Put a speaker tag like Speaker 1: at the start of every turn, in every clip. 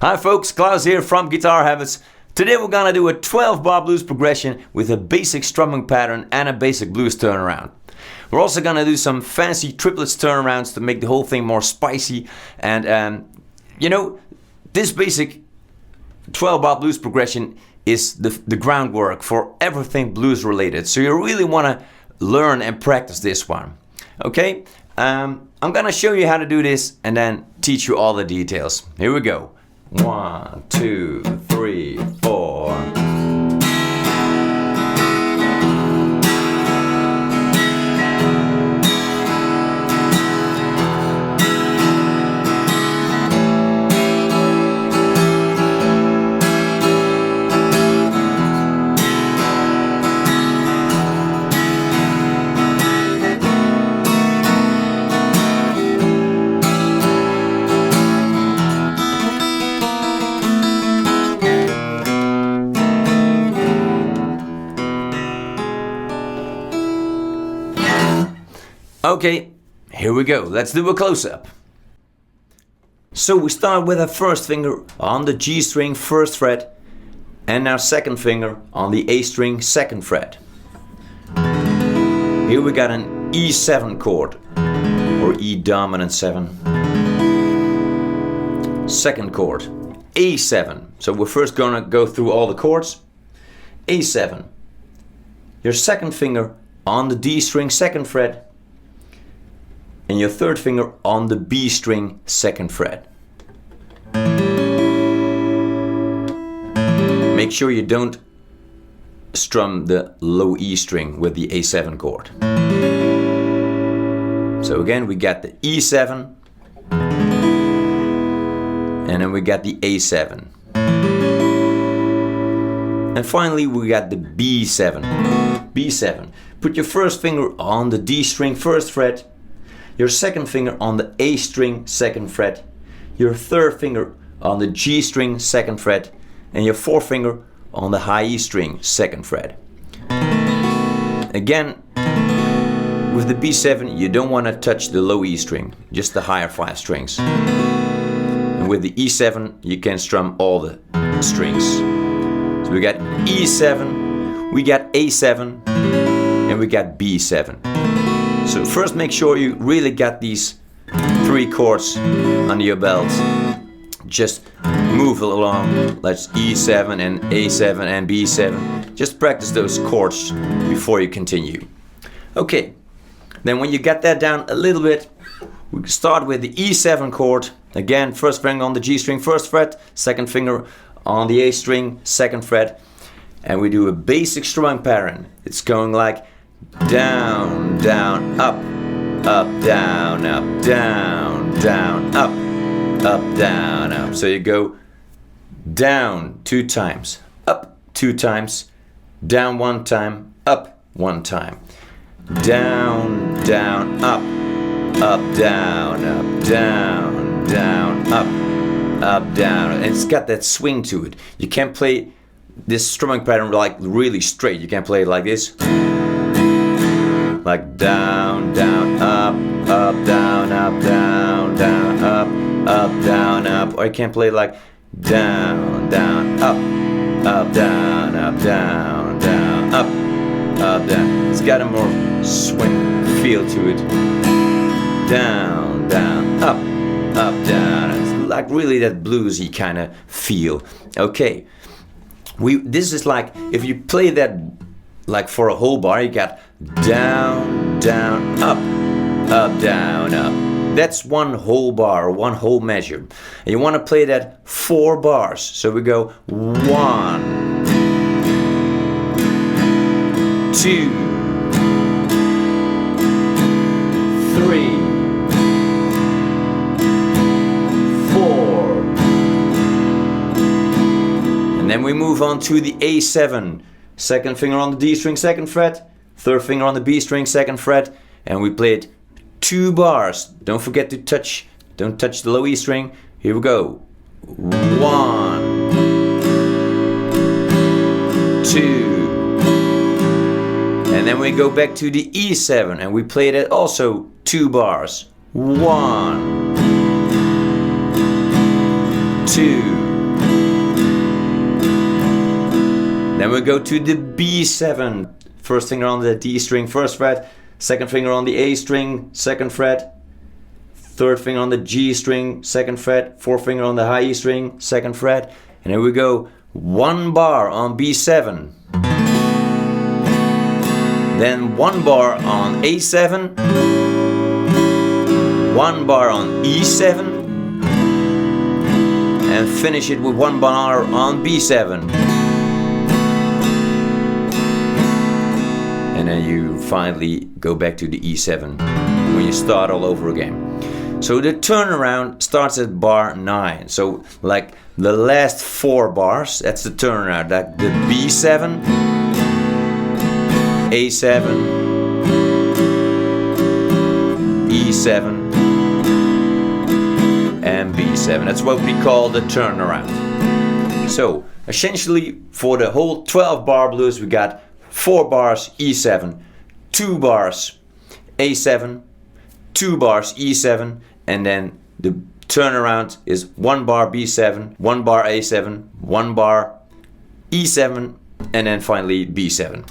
Speaker 1: Hi folks, Klaus here from Guitarhabits. Today we're gonna do a 12-bar blues progression with a basic strumming pattern and a basic blues turnaround. We're also gonna do some fancy triplets turnarounds to make the whole thing more spicy. And this basic 12-bar blues progression is the groundwork for everything blues related. So you really wanna learn and practice this one. Okay, I'm gonna show you how to do this and then teach you all the details. Here we go. 1, 2, 3, 4. Okay, here we go. Let's do a close-up. So we start with our first finger on the G string first fret and our second finger on the A string second fret. Here we got an E7 chord, or E dominant 7. Second chord, A7. So we're first gonna go through all the chords. A7. Your second finger on the D string second fret and your third finger on the B string second fret. Make sure you don't strum the low E string with the A7 chord. So again, we got the E7 and then we got the A7. And finally we got the B7. B7. Put your first finger on the D string first fret, your second finger on the A string second fret, your third finger on the G string second fret, and your fourth finger on the high E string second fret. Again, with the B7 you don't want to touch the low E string, just the higher 5 strings. And with the E7 you can strum all the strings. So we got E7, we got A7, and we got B7. So first make sure you really got these 3 chords under your belt. Just move along. Let's E7 and A7 and B7. Just practice those chords before you continue. Okay, then when you get that down a little bit, we start with the E7 chord. Again, first finger on the G string first fret, second finger on the A string second fret, and we do a basic strumming pattern. It's going like down, down, up, up, down, up, down, down, up, up, down, up. So you go down 2 times, up 2 times, down 1 time, up 1 time, down, down, up, up, down, up, down, down, up, up, down. And it's got that swing to it. You can't play this strumming pattern like really straight. You can't play it like this. Like down, down, up, up, down, up, down, down, up, up, down, up. Or you can't play like down, down, up, up, down, up, down, down, up, up, down. It's got a more swing feel to it. Down, down, up, up, down. It's like really that bluesy kind of feel. Okay, this is like if you play that like for a whole bar, you got down, down, up, up, down, up. That's one whole bar, one whole measure. And you want to play that 4 bars. So we go 1, 2, 3, 4. And then we move on to the A7. Second finger on the D string second fret, third finger on the B string second fret, and we played 2 bars. Don't forget to don't touch the low E string. Here we go. 1, 2, and then we go back to the E7 and we played it also 2 bars. 1, 2, then we go to the B7. First finger on the D string, first fret. Second finger on the A string, second fret. Third finger on the G string, second fret. Fourth finger on the high E string, second fret. And here we go. 1 bar on B7. Then 1 bar on A7. 1 bar on E7. And finish it with 1 bar on B7. And then you finally go back to the E7 when you start all over again. So the turnaround starts at bar 9. So like the last 4 bars, that's the turnaround. Like the B7, A7, E7, and B7. That's what we call the turnaround. So essentially for the whole 12 bar blues we got 4 bars E7, 2 bars A7, 2 bars E7, and then the turnaround is 1 bar B7, 1 bar A7, 1 bar E7, and then finally B7.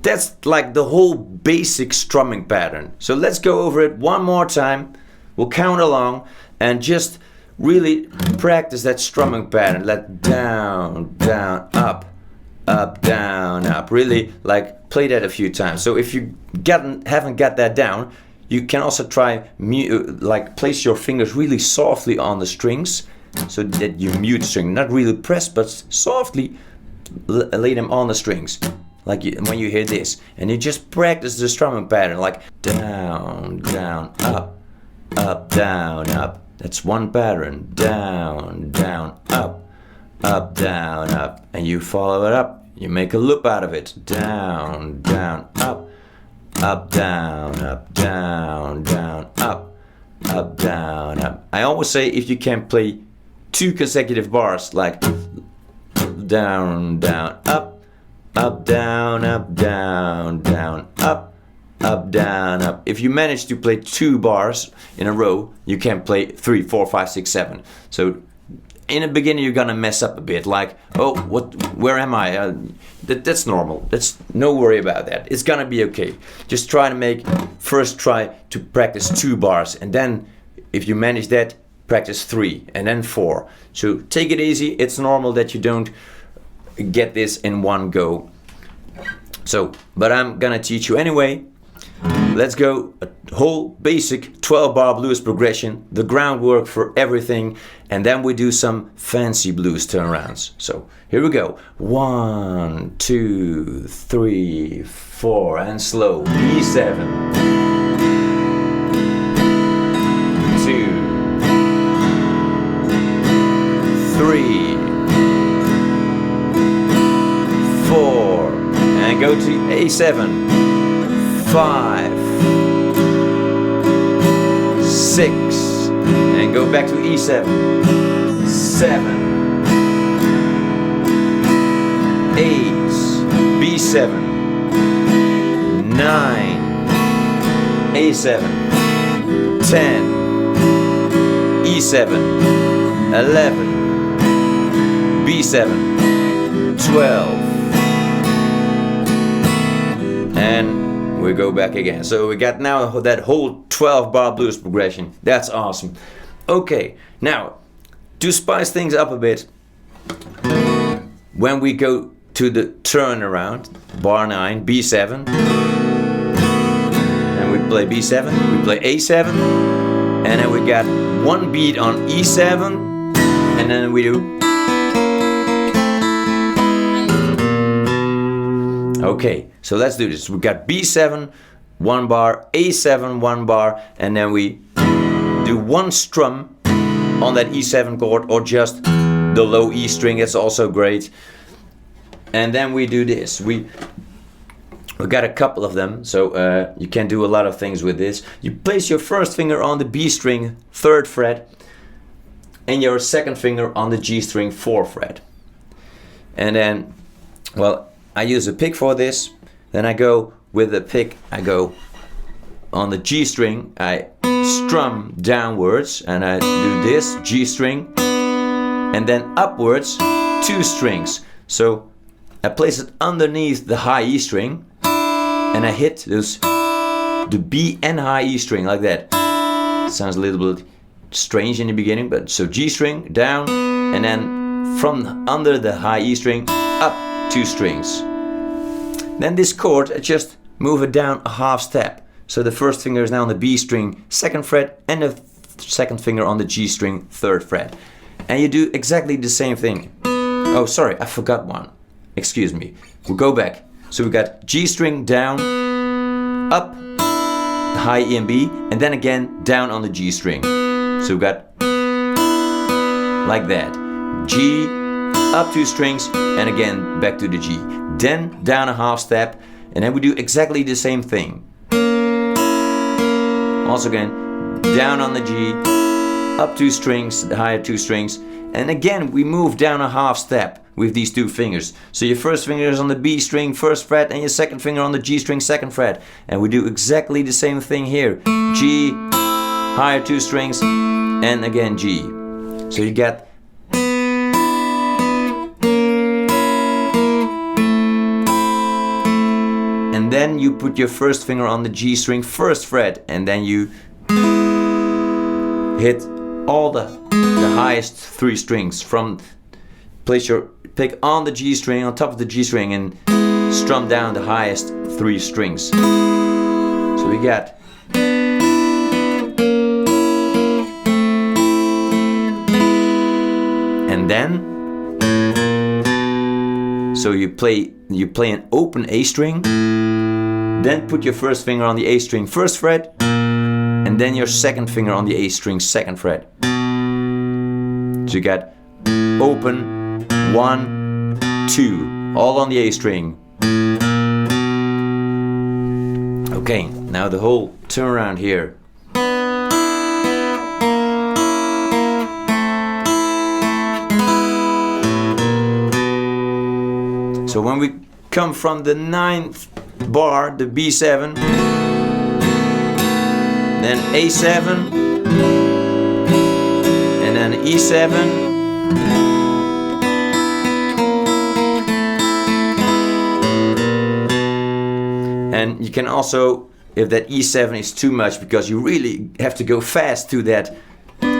Speaker 1: That's like the whole basic strumming pattern. So let's go over it one more time. We'll count along and just really practice that strumming pattern. Like down, down, up, up, down, up. Really like play that a few times. So if you haven't got that down, you can also try like place your fingers really softly on the strings so that you mute string, not really press but softly lay them on the strings. Like when you hear this, and you just practice the strumming pattern like down, down, up, up, down, up. That's one pattern. Down, down, up, up, down, up. And you follow it up. You make a loop out of it. Down, down, up, up, down, up, down, down, up, up, down, up. I always say if you can play 2 consecutive bars like down, down, up, up, down, down, up, up, down, up. If you manage to play 2 bars in a row, you can play 3, 4, 5, 6, 7. So in the beginning you're gonna mess up a bit, like, oh, where am I? That's normal. That's no worry about that. It's gonna be okay. Just try to first try to practice 2 bars, and then if you manage that, practice 3 and then 4. So take it easy. It's normal that you don't get this in one go. So, but I'm gonna teach you anyway. Let's go a whole basic 12 bar blues progression, the groundwork for everything, and then we do some fancy blues turnarounds. So here we go. 1, 2, 3, 4, and slow. E7, 2, 3, 4, and go to A7. 5, 6, and go back to E7. 7, 8, B7. 9, A7. 10, E7. 11, B7. 12, and we go back again. So we got now that whole 12 bar blues progression. That's awesome. Okay, now to spice things up a bit, when we go to the turnaround, bar 9, B7, and we play B7, we play A7, and then we got 1 beat on E7, and then we do. Okay, so let's do this. We got B7, 1 bar, A7, 1 bar, and then we do 1 strum on that E7 chord, or just the low E string. It's also great. And then we do this. We got a couple of them, so you can do a lot of things with this. You place your first finger on the B string, 3rd fret, and your second finger on the G string, 4th fret. And then, well, I use a pick for this. Then I go with the pick, I go on the G string, I strum downwards, and I do this, G string, and then upwards, 2 strings. So I place it underneath the high E string, and I hit the B and high E string like that. Sounds a little bit strange in the beginning, but so G string down, and then from under the high E string up 2 strings. Then this chord, I just move it down a half step. So the first finger is now on the B string 2nd fret, and the second finger on the G string 3rd fret. And you do exactly the same thing. Oh, sorry, I forgot one. Excuse me. We'll go back. So we got G string down, up, high E and B, and then again down on the G string. So we got like that. G, up 2 strings, and again back to the G. Then down a half step, and then we do exactly the same thing. Also again, down on the G, up 2 strings, the higher 2 strings, and again we move down a half step with these 2 fingers. So your first finger is on the B string 1st fret, and your second finger on the G string 2nd fret. And we do exactly the same thing here. G, higher 2 strings, and again G. So you get and then you put your first finger on the G string 1st fret, and then you hit all the highest 3 strings. From place your pick on the G string, on top of the G string, and strum down the highest 3 strings. So we got and then so you play an open A string, then put your first finger on the A string 1st fret, and then your second finger on the A string 2nd fret. So you got open 1, 2, all on the A string. Okay, now the whole turnaround here. So when we come from the 9th bar, the B7, then A7, and then E7, and you can also, if that E7 is too much, because you really have to go fast to that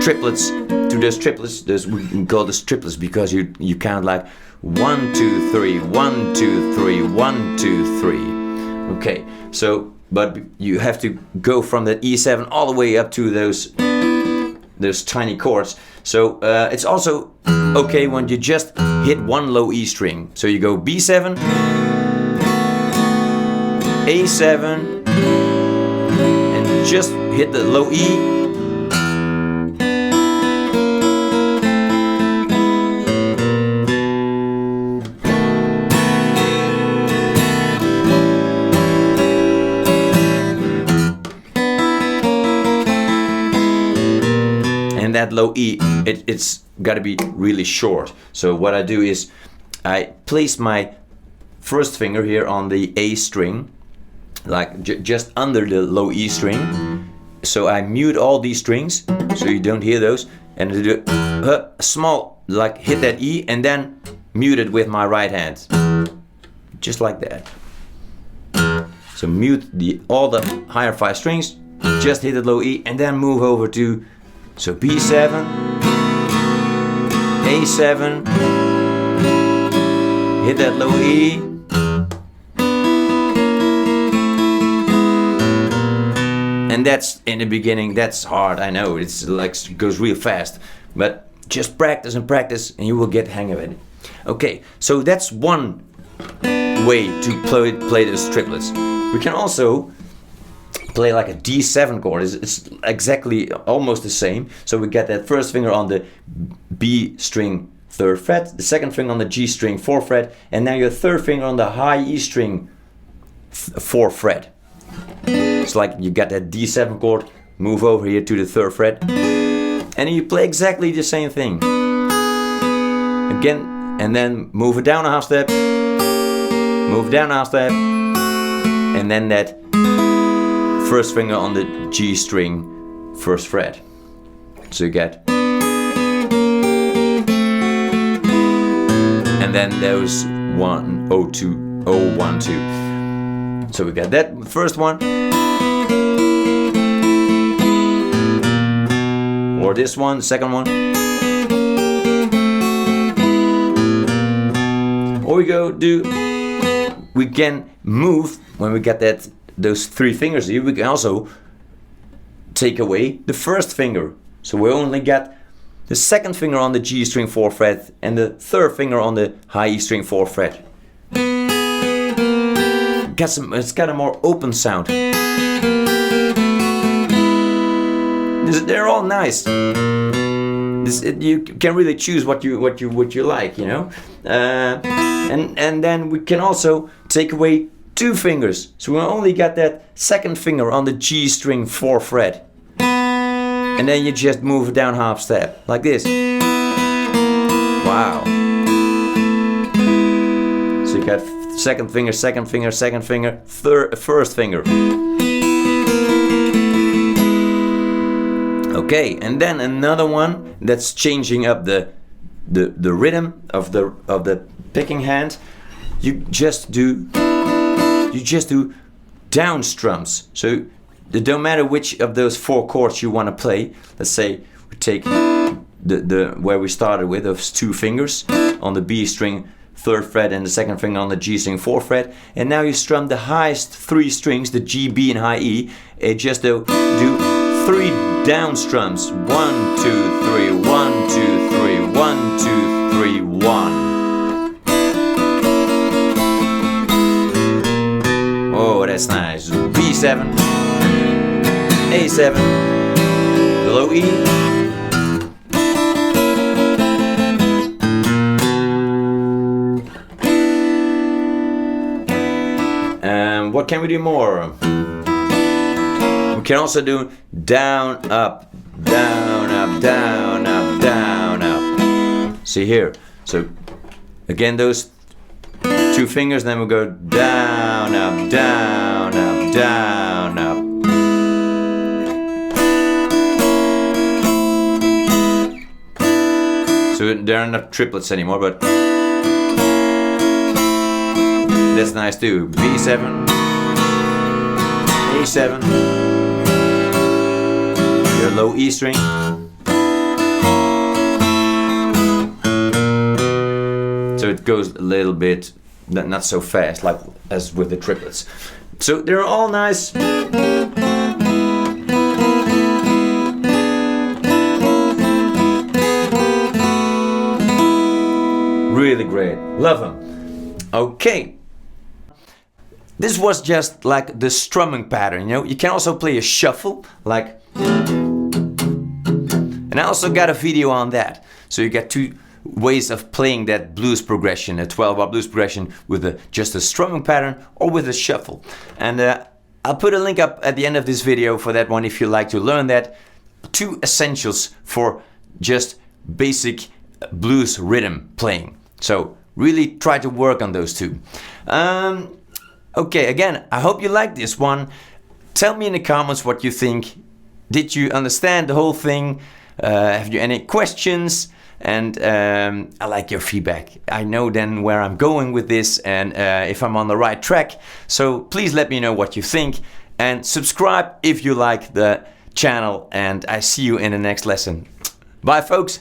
Speaker 1: triplets, to those triplets, we can call this triplets because you count like 1, 2, 3, 1, 2, 3, 1, 2, 3. Okay, so but you have to go from that E7 all the way up to those tiny chords. So it's also okay when you just hit one low E string. So you go B7, A7, and just hit the low E. That low E, it's got to be really short. So what I do is I place my first finger here on the A string, like just under the low E string. So I mute all these strings so you don't hear those, and I do a small, like hit that E and then mute it with my right hand, just like that. So mute all the higher 5 strings, just hit the low E, and then move over to so B7, A7, hit that low E, and that's in the beginning, that's hard, I know, it's like it goes real fast, but just practice and practice and you will get the hang of it. Okay, so that's one way to play those triplets. We can also play like a D7 chord. It's exactly almost the same. So we get that first finger on the B string 3rd fret, the second finger on the G string 4th fret, and now your third finger on the high E string 4th fret. It's like you got that D7 chord, move over here to the 3rd fret, and you play exactly the same thing. Again, and then move it down a half step, move down a half step, and then that first finger on the G string 1st fret. So you get, and then those 1, 0, 2, 0, 1, 2. So we got that first one. Or this one, second one. Or we can move, when we get those 3 fingers here, we can also take away the first finger. So we only got the second finger on the G string 4th fret and the third finger on the high E string 4th fret. It's got a more open sound. They're all nice. You can really choose what you like, you know. And then we can also take away 2 fingers. So we only got that second finger on the G string 4th fret. And then you just move down half step, like this. Wow. So you got second finger, second finger, second finger, first finger. Okay, and then another one that's changing up the rhythm of the picking hand. You just do down strums. So it don't matter which of those 4 chords you want to play. Let's say we take the where we started with, those 2 fingers on the B string 3rd fret and the second finger on the G string 4th fret, and now you strum the highest 3 strings, the G, B, and high E. Just do 3 down strums. 1, 2, 3, 1, 2, 3, 1, 2, 3, 1. Oh, that's nice. B7, A7, low E, and what can we do more? We can also do down, up, down, up, down, up, down, up. See here. So again, those 2 fingers, then we'll go down, up, down, up, down, up. So there are not triplets anymore, but that's nice too. B7, A7, your low E string. So it goes a little bit, not so fast like as with the triplets. So they're all nice. Really great, love them. Okay, this was just like the strumming pattern, you know. You can also play a shuffle, like, and I also got a video on that. So you got 2 ways of playing that blues progression, a 12-bar blues progression with just a strumming pattern or with a shuffle. And I'll put a link up at the end of this video for that one if you like to learn that. 2 essentials for just basic blues rhythm playing. So really try to work on those 2. Okay, again, I hope you like this one. Tell me in the comments what you think. Did you understand the whole thing? Have you any questions? And I like your feedback. I know then where I'm going with this and if I'm on the right track. So please let me know what you think and subscribe if you like the channel, and I see you in the next lesson. Bye folks.